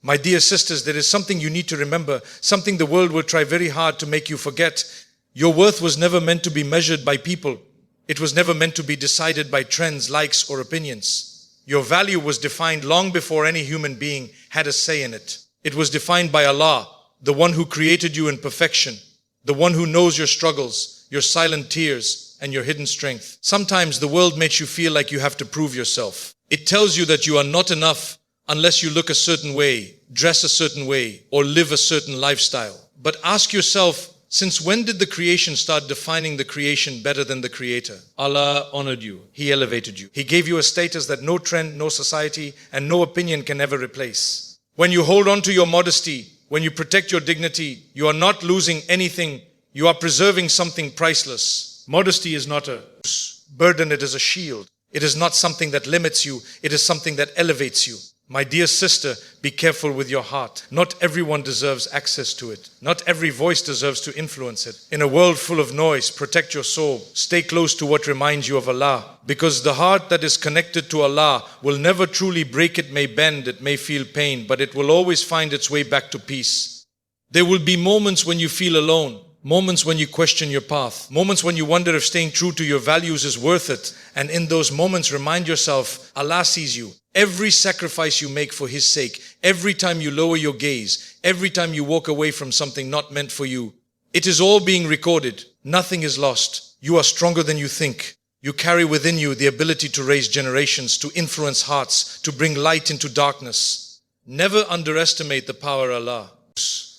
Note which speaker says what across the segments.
Speaker 1: My dear sisters, there is something you need to remember, something the world will try very hard to make you forget. Your worth was never meant to be measured by people. It was never meant to be decided by trends, likes, or opinions. Your value was defined long before any human being had a say in it. It was defined by Allah, the one who created you in perfection, the one who knows your struggles, your silent tears, and your hidden strength. Sometimes the world makes you feel like you have to prove yourself. It tells you that you are not enough unless you look a certain way, dress a certain way, or live a certain lifestyle. But ask yourself, since when did the creation start defining the creation better than the creator? Allah honored you. He elevated you. He gave you a status that no trend, no society, and no opinion can ever replace. When you hold on to your modesty, when you protect your dignity, you are not losing anything. You are preserving something priceless. Modesty is not a burden, it is a shield. It is not something that limits you. It is something that elevates you. My dear sister, be careful with your heart. Not everyone deserves access to it. Not every voice deserves to influence it. In a world full of noise, protect your soul. Stay close to what reminds you of Allah. Because the heart that is connected to Allah will never truly break. It may bend, it may feel pain, but it will always find its way back to peace. There will be moments when you feel alone. Moments when you question your path. Moments when you wonder if staying true to your values is worth it. And in those moments, remind yourself, Allah sees you. Every sacrifice you make for His sake, every time you lower your gaze, every time you walk away from something not meant for you, it is all being recorded. Nothing is lost. You are stronger than you think. You carry within you the ability to raise generations, to influence hearts, to bring light into darkness. Never underestimate the power Allah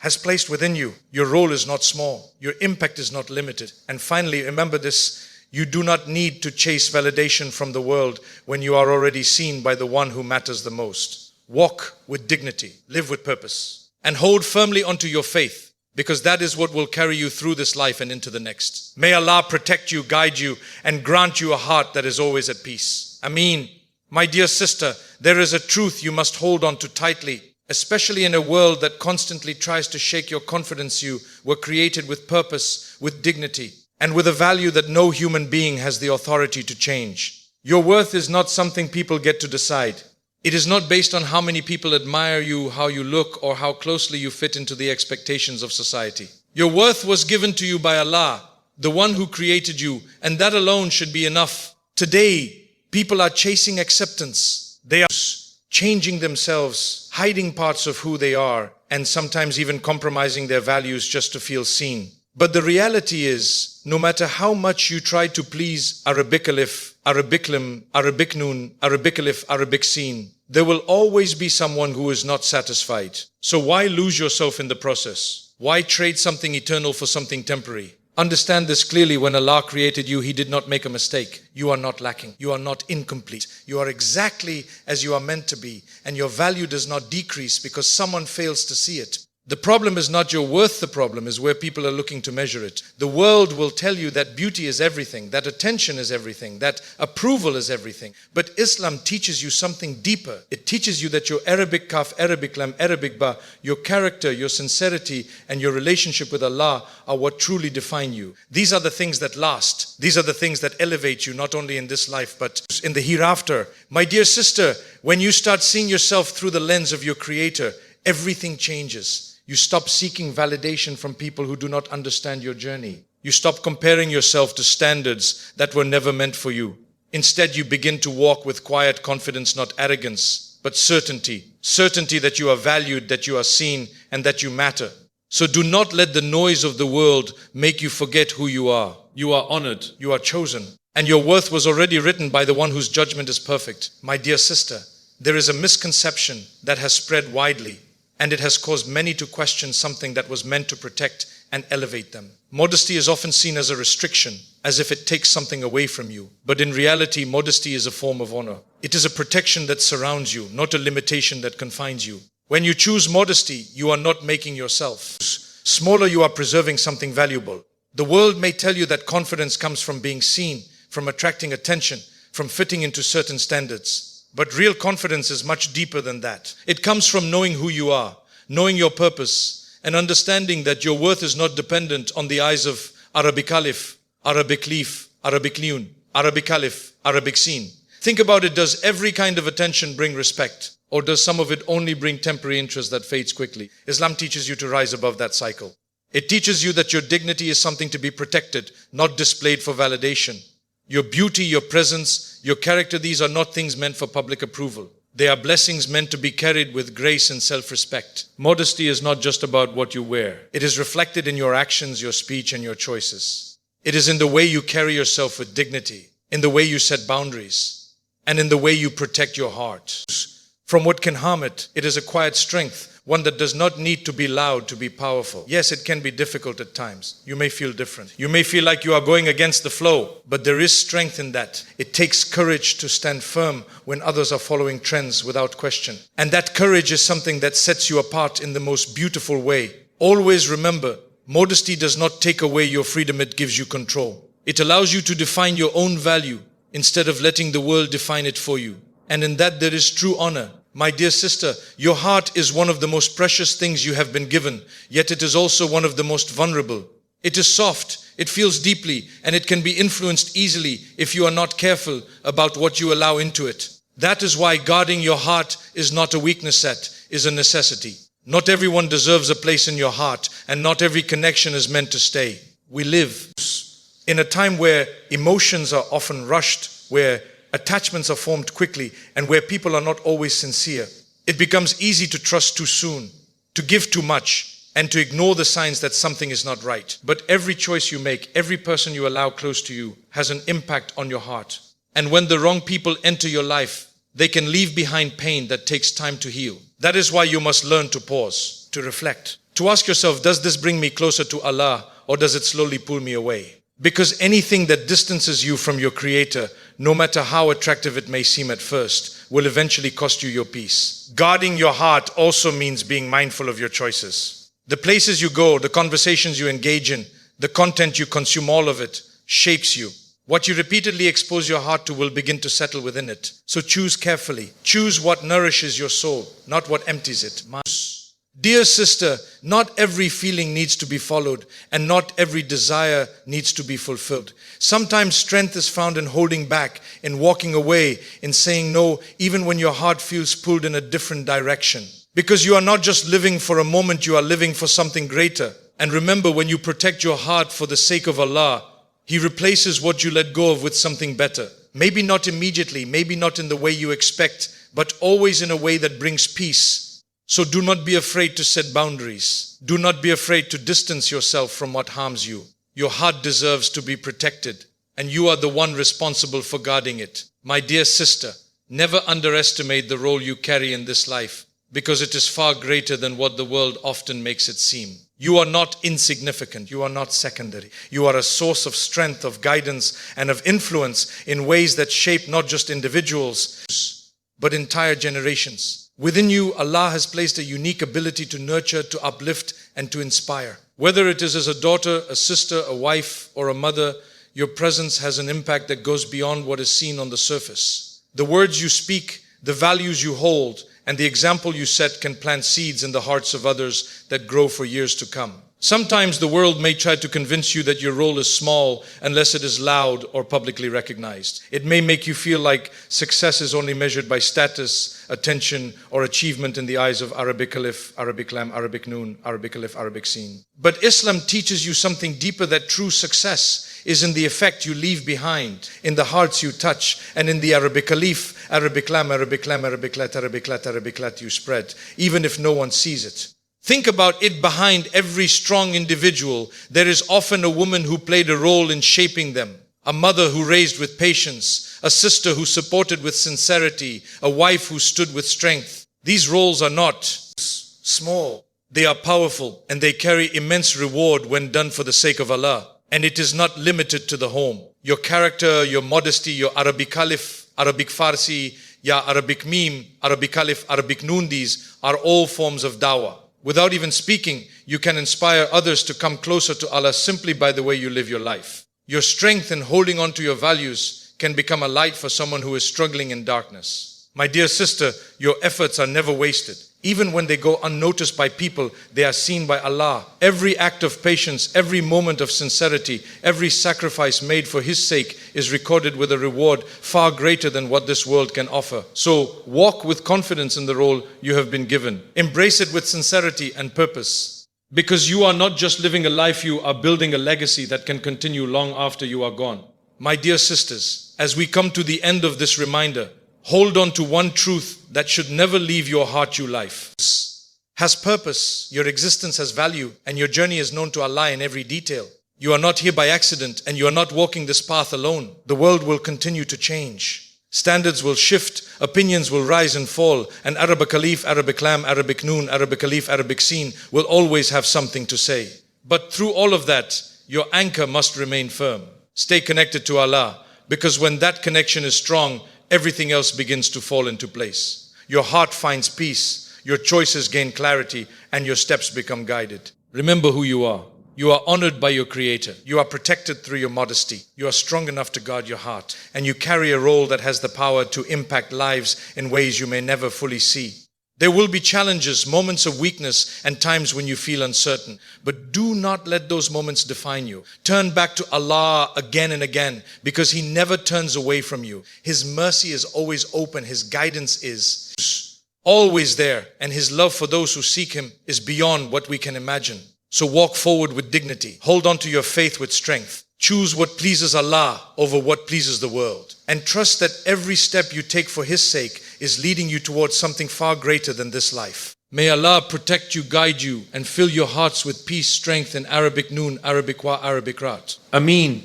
Speaker 1: has placed within you. Your role is not small. Your impact is not limited. And finally, remember this. You do not need to chase validation from the world when you are already seen by the one who matters the most. Walk with dignity, live with purpose, and hold firmly onto your faith, because that is what will carry you through this life and into the next. May Allah protect you, guide you, and grant you a heart that is always at peace. Ameen. My dear sister, there is a truth you must hold on to tightly, especially in a world that constantly tries to shake your confidence. You were created with purpose, with dignity, and with a value that no human being has the authority to change. Your worth is not something people get to decide. It is not based on how many people admire you, how you look, or how closely you fit into the expectations of society. Your worth was given to you by Allah, the one who created you, and that alone should be enough. Today, people are chasing acceptance. They are changing themselves, hiding parts of who they are, and sometimes even compromising their values just to feel seen. But the reality is, no matter how much you try to please Arabic Alif, Arabic Lim, Arabic Noon, Arabic Alif, Arabic Sin, there will always be someone who is not satisfied. So why lose yourself in the process? Why trade something eternal for something temporary? Understand this clearly. When Allah created you, He did not make a mistake. You are not lacking. You are not incomplete. You are exactly as you are meant to be, and your value does not decrease because someone fails to see it. The problem is not your worth, the problem is where people are looking to measure it. The world will tell you that beauty is everything, that attention is everything, that approval is everything. But Islam teaches you something deeper. It teaches you that your Arabic Kaf, Arabic Lam, Arabic Ba, your character, your sincerity, and your relationship with Allah are what truly define you. These are the things that last. These are the things that elevate you, not only in this life, but in the hereafter. My dear sister, when you start seeing yourself through the lens of your Creator, everything changes. You stop seeking validation from people who do not understand your journey. You stop comparing yourself to standards that were never meant for you. Instead, you begin to walk with quiet confidence, not arrogance, but certainty. Certainty that you are valued, that you are seen, and that you matter. So do not let the noise of the world make you forget who you are. You are honored. You are chosen. And your worth was already written by the one whose judgment is perfect. My dear sister, there is a misconception that has spread widely, and it has caused many to question something that was meant to protect and elevate them. Modesty is often seen as a restriction, as if it takes something away from you. But in reality, modesty is a form of honor. It is a protection that surrounds you, not a limitation that confines you. When you choose modesty, you are not making yourself smaller, you are preserving something valuable. The world may tell you that confidence comes from being seen, from attracting attention, from fitting into certain standards. But real confidence is much deeper than that. It comes from knowing who you are, knowing your purpose, and understanding that your worth is not dependent on the eyes of Arabic Alif, Arabic Leaf, Arabic Noon, Arabic Alif, Arabic Sin. Think about it. Does every kind of attention bring respect? Or does some of it only bring temporary interest that fades quickly? Islam teaches you to rise above that cycle. It teaches you that your dignity is something to be protected, not displayed for validation. Your beauty, your presence, your character, these are not things meant for public approval. They are blessings meant to be carried with grace and self-respect. Modesty is not just about what you wear. It is reflected in your actions, your speech, and your choices. It is in the way you carry yourself with dignity, in the way you set boundaries, and in the way you protect your heart from what can harm it. It is a quiet strength, one that does not need to be loud to be powerful. Yes, it can be difficult at times. You may feel different. You may feel like you are going against the flow, but there is strength in that. It takes courage to stand firm when others are following trends without question. And that courage is something that sets you apart in the most beautiful way. Always remember, modesty does not take away your freedom, it gives you control. It allows you to define your own value instead of letting the world define it for you. And in that there is true honor. My dear sister, your heart is one of the most precious things you have been given, yet it is also one of the most vulnerable. It is soft, it feels deeply, and it can be influenced easily if you are not careful about what you allow into it. That is why guarding your heart is not a weakness, that is a necessity. Not everyone deserves a place in your heart, and not every connection is meant to stay. We live in a time where emotions are often rushed, where attachments are formed quickly, and where people are not always sincere. It becomes easy to trust too soon, to give too much, and to ignore the signs that something is not right. But every choice you make, every person you allow close to you, has an impact on your heart. And when the wrong people enter your life, they can leave behind pain that takes time to heal. That is why you must learn to pause, to reflect, to ask yourself, does this bring me closer to Allah, or does it slowly pull me away? Because anything that distances you from your Creator, no matter how attractive it may seem at first, will eventually cost you your peace. Guarding your heart also means being mindful of your choices. The places you go, the conversations you engage in, the content you consume, all of it shapes you. What you repeatedly expose your heart to will begin to settle within it. So choose carefully. Choose what nourishes your soul, not what empties it. Dear sister, not every feeling needs to be followed, and not every desire needs to be fulfilled. Sometimes strength is found in holding back, in walking away, in saying no, even when your heart feels pulled in a different direction. Because you are not just living for a moment, you are living for something greater. And remember, when you protect your heart for the sake of Allah, He replaces what you let go of with something better. Maybe not immediately, maybe not in the way you expect, but always in a way that brings peace. So do not be afraid to set boundaries. Do not be afraid to distance yourself from what harms you. Your heart deserves to be protected, and you are the one responsible for guarding it. My dear sister, never underestimate the role you carry in this life, because it is far greater than what the world often makes it seem. You are not insignificant. You are not secondary. You are a source of strength, of guidance, and of influence in ways that shape not just individuals, but entire generations. Within you, Allah has placed a unique ability to nurture, to uplift, and to inspire. Whether it is as a daughter, a sister, a wife, or a mother, your presence has an impact that goes beyond what is seen on the surface. The words you speak, the values you hold, and the example you set can plant seeds in the hearts of others that grow for years to come. Sometimes the world may try to convince you that your role is small unless it is loud or publicly recognized. It may make you feel like success is only measured by status, attention, or achievement in the eyes of Arabic Alif, Arabic Lam, Arabic Noon, Arabic Alif, Arabic Sin. But Islam teaches you something deeper, that true success is in the effect you leave behind, in the hearts you touch, and in the Arabic Alif, Arabic Lam, Arabic Lam, Arabic Lat, Arabic Lat, Arabic Lat you spread, even if no one sees it. Think about it. Behind every strong individual, there is often a woman who played a role in shaping them, a mother who raised with patience, a sister who supported with sincerity, a wife who stood with strength. These roles are not small. They are powerful, and they carry immense reward when done for the sake of Allah. And it is not limited to the home. Your character, your modesty, your Arabic Alif, Arabic Farsi, Ya Arabic Mim, Arabic Alif, Arabic Noon, these are all forms of dawah. Without even speaking, you can inspire others to come closer to Allah simply by the way you live your life. Your strength in holding on to your values can become a light for someone who is struggling in darkness. My dear sister, your efforts are never wasted. Even when they go unnoticed by people, they are seen by Allah. Every act of patience, every moment of sincerity, every sacrifice made for His sake is recorded with a reward far greater than what this world can offer. So walk with confidence in the role you have been given. Embrace it with sincerity and purpose. Because you are not just living a life, you are building a legacy that can continue long after you are gone. My dear sisters, as we come to the end of this reminder, hold on to one truth that should never leave your heart. Your life has purpose, your existence has value, and your journey is known to Allah in every detail. You are not here by accident, and you are not walking this path alone. The world will continue to change. Standards will shift, opinions will rise and fall, and Arabic Alif, Arabic Lam, Arabic Noon, Arabic Alif, Arabic Sin will always have something to say. But through all of that, your anchor must remain firm. Stay connected to Allah, because when that connection is strong, everything else begins to fall into place. Your heart finds peace, your choices gain clarity, and your steps become guided. Remember who you are. You are honored by your Creator. You are protected through your modesty. You are strong enough to guard your heart. And you carry a role that has the power to impact lives in ways you may never fully see. There will be challenges, moments of weakness, and times when you feel uncertain. But do not let those moments define you. Turn back to Allah again and again, because He never turns away from you. His mercy is always open. His guidance is always there. And His love for those who seek Him is beyond what we can imagine. So walk forward with dignity. Hold on to your faith with strength. Choose what pleases Allah over what pleases the world. And trust that every step you take for His sake is leading you towards something far greater than this life. May Allah protect you, guide you, and fill your hearts with peace, strength in Arabic Noon, Arabic Wa, Arabic Rat. Ameen.